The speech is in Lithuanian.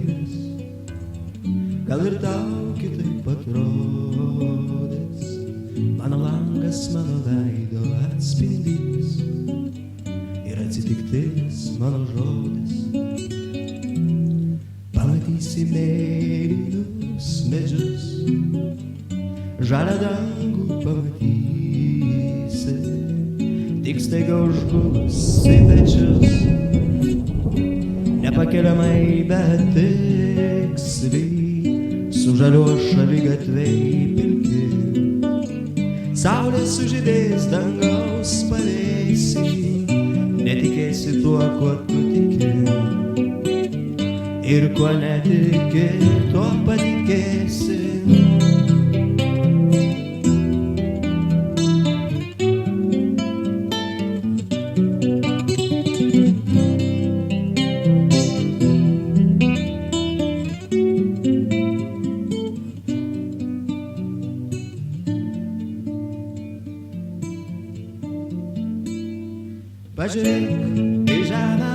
atrodys, gal ir tau kitaip atrodys. Mano langas, mano veido atspindys ir atsitiktinis mano žodis. Pamatysi mėlynus medžius, žalią dangų pamatysi, tik staiga užguls į pečius, nepakeliamai bet tiksliai, sužaliuos šaligatviai pilki, saulė sužydės dangaus pavėsy, netikėsi tuo, kuo tu tiki, ir kuo netiki, tuo patikėsi. Pažiūrėk į žemę